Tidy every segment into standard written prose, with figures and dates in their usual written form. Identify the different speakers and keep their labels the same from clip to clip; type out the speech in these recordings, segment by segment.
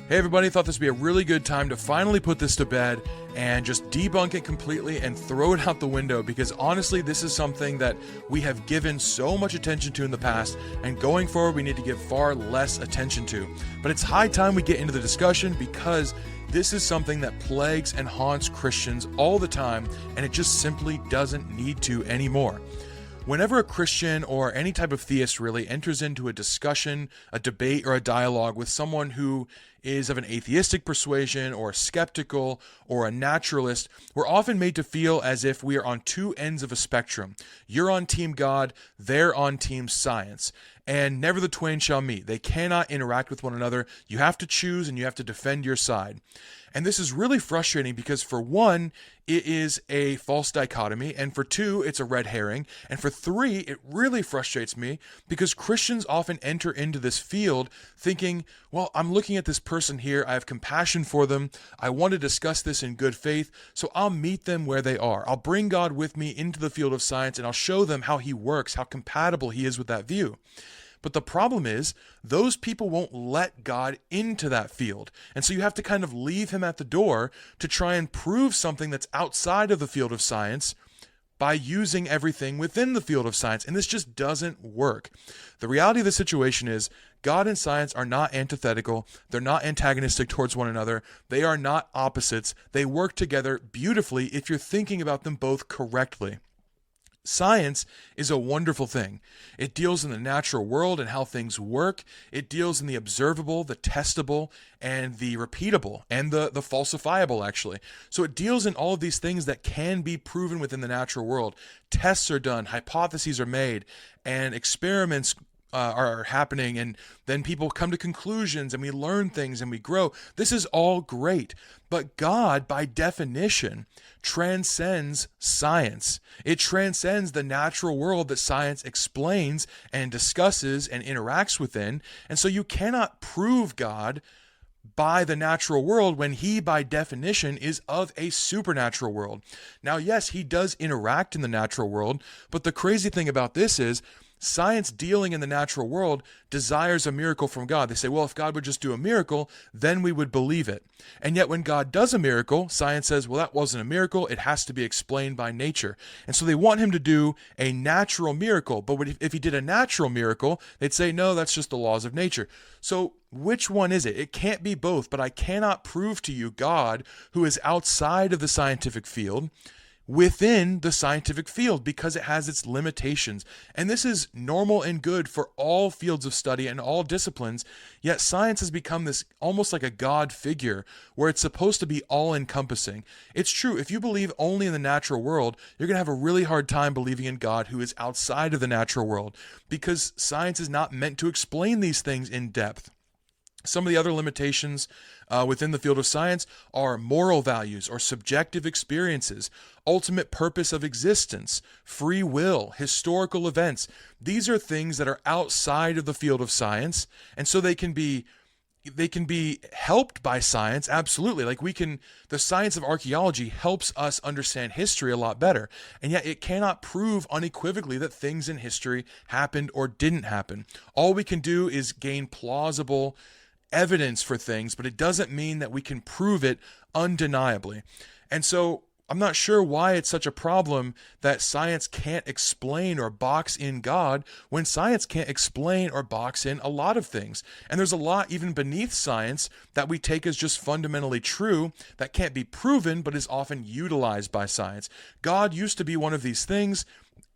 Speaker 1: Hey everybody, thought this would be a really good time to finally put this to bed and just debunk it completely and throw it out the window, because honestly this is something that we have given so much attention to in the past, and going forward we need to give far less attention to. But it's high time we get into the discussion, because this is something that plagues and haunts Christians all the time, and it just simply doesn't need to anymore. Whenever a Christian or any type of theist really enters into a discussion, a debate, or a dialogue with someone who is of an atheistic persuasion or skeptical or a naturalist, we're often made to feel as if we are on two ends of a spectrum. You're on Team God, they're on Team Science, and never the twain shall meet. They cannot interact with one another. You have to choose and you have to defend your side. And this is really frustrating because, for one, it is a false dichotomy, and for two, it's a red herring, and for three, it really frustrates me because Christians often enter into this field thinking, well, I'm looking at this person here, I have compassion for them, I want to discuss this in good faith, so I'll meet them where they are. I'll bring God with me into the field of science, and I'll show them how he works, how compatible he is with that view. But the problem is, those people won't let God into that field. And so you have to kind of leave him at the door to try and prove something that's outside of the field of science by using everything within the field of science. And this just doesn't work. The reality of the situation is, God and science are not antithetical. They're not antagonistic towards one another. They are not opposites. They work together beautifully if you're thinking about them both correctly. Science is a wonderful thing. It deals in the natural world and how things work. It deals in the observable, the testable, and the repeatable, and the falsifiable, actually. So it deals in all of these things that can be proven within the natural world. Tests are done, hypotheses are made, and experiments are happening, and then people come to conclusions, and we learn things, and we grow. This is all great. But God, by definition, transcends science. It transcends the natural world that science explains and discusses and interacts within. And so you cannot prove God by the natural world when he, by definition, is of a supernatural world. Now, yes, he does interact in the natural world, but the crazy thing about this is, science dealing in the natural world desires a miracle from God. They say, well, if God would just do a miracle, then we would believe it. And yet when God does a miracle, science says, well, that wasn't a miracle. It has to be explained by nature. And so they want him to do a natural miracle. But if he did a natural miracle, they'd say, no, that's just the laws of nature. So which one is it? It can't be both, but I cannot prove to you God, who is outside of the scientific field, within the scientific field, because it has its limitations. And this is normal and good for all fields of study and all disciplines, yet science has become this almost like a God figure where it's supposed to be all-encompassing. It's true, if you believe only in the natural world, you're going to have a really hard time believing in God who is outside of the natural world, because science is not meant to explain these things in depth. Some of the other limitations within the field of science are moral values or subjective experiences, ultimate purpose of existence, free will, historical events. These are things that are outside of the field of science, and so they can be helped by science, absolutely. Like the science of archaeology helps us understand history a lot better, and yet it cannot prove unequivocally that things in history happened or didn't happen. All we can do is gain plausible evidence for things, but it doesn't mean that we can prove it undeniably. And so I'm not sure why it's such a problem that science can't explain or box in God when science can't explain or box in a lot of things. And there's a lot even beneath science that we take as just fundamentally true that can't be proven but is often utilized by science. God used to be one of these things.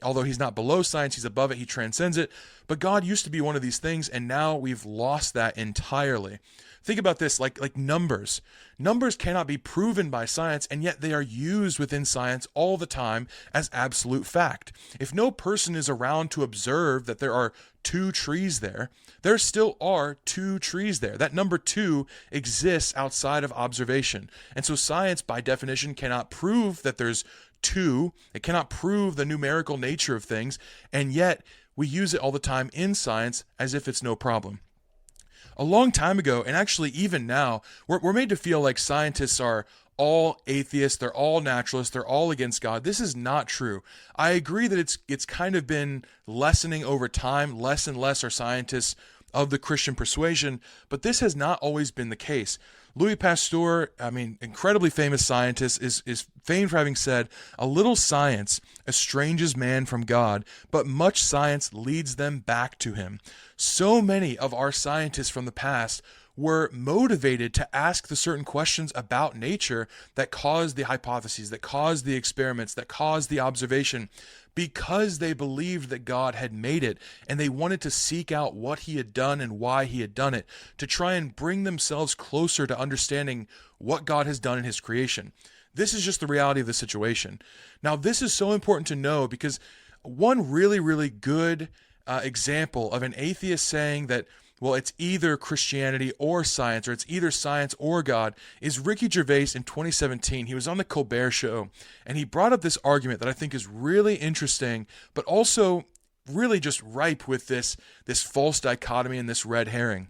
Speaker 1: Although he's not below science, he's above it, he transcends it. But God used to be one of these things, and now we've lost that entirely. Think about this, like numbers. Numbers cannot be proven by science, and yet they are used within science all the time as absolute fact. If no person is around to observe that there are 2 trees there, there still are 2 trees there. That number 2 exists outside of observation. And so science, by definition, cannot prove that there's 2. It cannot prove the numerical nature of things, and yet we use it all the time in science as if it's no problem. A long time ago, and actually even now, we're made to feel like scientists are all atheists, they're all naturalists, they're all against God. This is not true. I agree that it's kind of been lessening over time. Less and less are scientists of the Christian persuasion, but this has not always been the case. Louis Pasteur, incredibly famous scientist, is famed for having said, "A little science estranges man from God, but much science leads them back to him." So many of our scientists from the past were motivated to ask the certain questions about nature that caused the hypotheses, that caused the experiments, that caused the observation, because they believed that God had made it, and they wanted to seek out what he had done and why he had done it, to try and bring themselves closer to understanding what God has done in his creation. This is just the reality of the situation. Now, this is so important to know because one really, really good example of an atheist saying that, well, it's either Christianity or science, or it's either science or God, is Ricky Gervais in 2017. He was on the Colbert Show, and he brought up this argument that I think is really interesting, but also really just ripe with this false dichotomy and this red herring.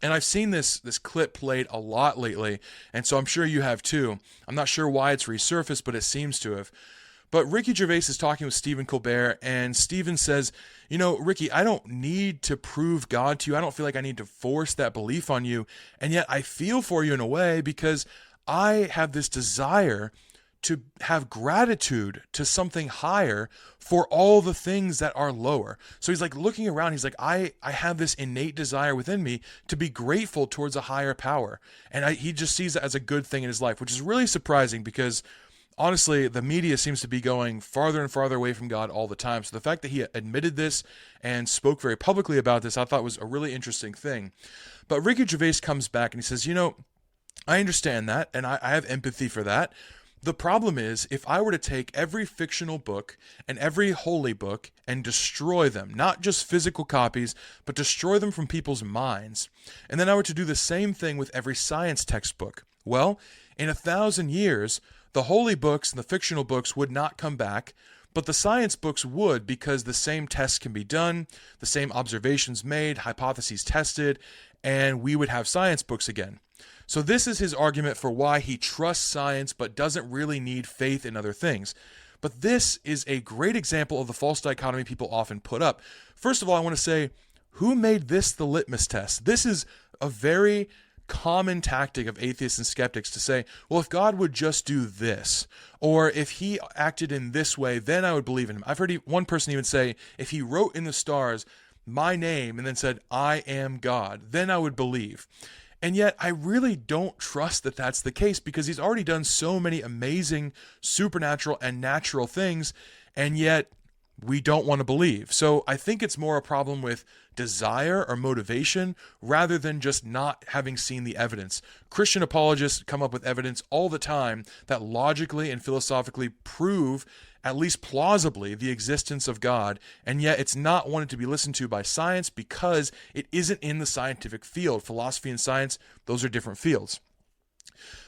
Speaker 1: And I've seen this clip played a lot lately, and so I'm sure you have too. I'm not sure why it's resurfaced, but it seems to have. But Ricky Gervais is talking with Stephen Colbert, and Stephen says, Ricky, I don't need to prove God to you. I don't feel like I need to force that belief on you. And yet I feel for you in a way because I have this desire to have gratitude to something higher for all the things that are lower. So he's like looking around, he's like, I have this innate desire within me to be grateful towards a higher power. And he just sees that as a good thing in his life, which is really surprising because honestly, the media seems to be going farther and farther away from God all the time. So the fact that he admitted this and spoke very publicly about this, I thought was a really interesting thing. But Ricky Gervais comes back and he says, I understand that, and I have empathy for that. The problem is, if I were to take every fictional book and every holy book and destroy them, not just physical copies, but destroy them from people's minds, and then I were to do the same thing with every science textbook, well, in 1,000 years, the holy books and the fictional books would not come back, but the science books would, because the same tests can be done, the same observations made, hypotheses tested, and we would have science books again. So this is his argument for why he trusts science but doesn't really need faith in other things. But this is a great example of the false dichotomy people often put up. First of all, I want to say, who made this the litmus test? This is a very common tactic of atheists and skeptics to say, well, if God would just do this, or if he acted in this way, then I would believe in him. I've heard one person even say, if he wrote in the stars my name and then said, I am God, then I would believe. And yet I really don't trust that that's the case, because he's already done so many amazing supernatural and natural things, and yet we don't want to believe. So I think it's more a problem with desire or motivation rather than just not having seen the evidence. Christian apologists come up with evidence all the time that logically and philosophically prove, at least plausibly, the existence of God, and yet it's not wanted to be listened to by science because it isn't in the scientific field. Philosophy and science, those are different fields.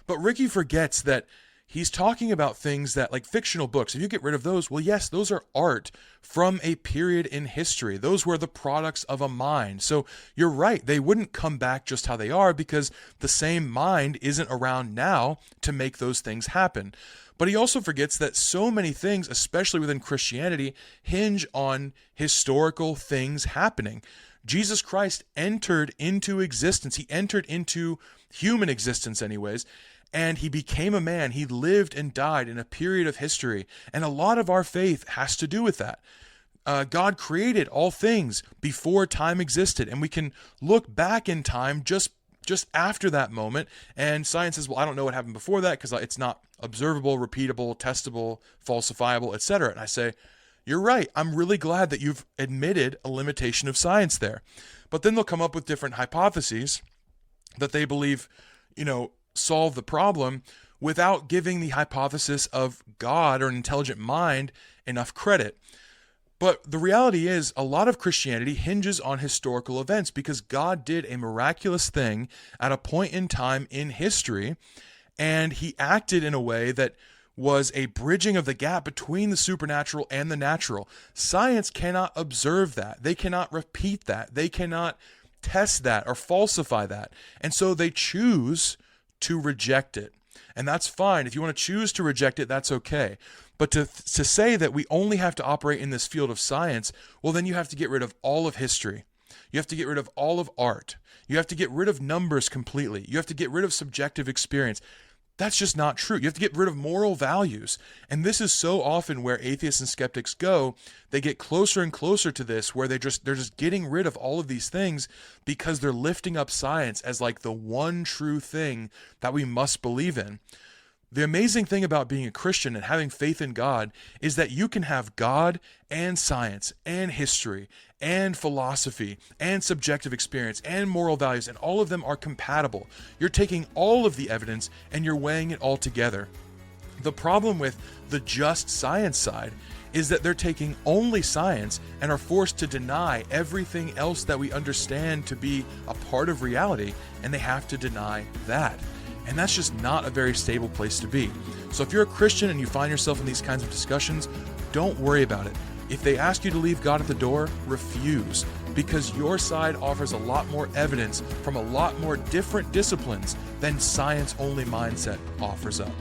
Speaker 1: But Ricky forgets that he's talking about things that, like fictional books, if you get rid of those, well, yes, those are art from a period in history. Those were the products of a mind. So you're right, they wouldn't come back just how they are because the same mind isn't around now to make those things happen. But he also forgets that so many things, especially within Christianity, hinge on historical things happening. Jesus Christ entered into existence. He entered into human existence anyways, and he became a man. He lived and died in a period of history. And a lot of our faith has to do with that. God created all things before time existed. And we can look back in time just after that moment. And science says, well, I don't know what happened before that because it's not observable, repeatable, testable, falsifiable, etc. And I say, you're right. I'm really glad that you've admitted a limitation of science there. But then they'll come up with different hypotheses that they believe, solve the problem without giving the hypothesis of God or an intelligent mind enough credit. But the reality is, a lot of Christianity hinges on historical events because God did a miraculous thing at a point in time in history, and he acted in a way that was a bridging of the gap between the supernatural and the natural. Science cannot observe that. They cannot repeat that. They cannot test that or falsify that. And so they choose to reject it. And that's fine. If you want to choose to reject it, that's okay. But to say that we only have to operate in this field of science, well, then you have to get rid of all of history. You have to get rid of all of art. You have to get rid of numbers completely. You have to get rid of subjective experience. That's just not true. You have to get rid of moral values. And this is so often where atheists and skeptics go. They get closer and closer to this, where they're just getting rid of all of these things because they're lifting up science as like the one true thing that we must believe in. The amazing thing about being a Christian and having faith in God is that you can have God and science and history and philosophy and subjective experience and moral values, and all of them are compatible. You're taking all of the evidence and you're weighing it all together. The problem with the just science side is that they're taking only science and are forced to deny everything else that we understand to be a part of reality, and they have to deny that. And that's just not a very stable place to be. So if you're a Christian and you find yourself in these kinds of discussions, don't worry about it. If they ask you to leave God at the door, refuse, because your side offers a lot more evidence from a lot more different disciplines than science-only mindset offers up.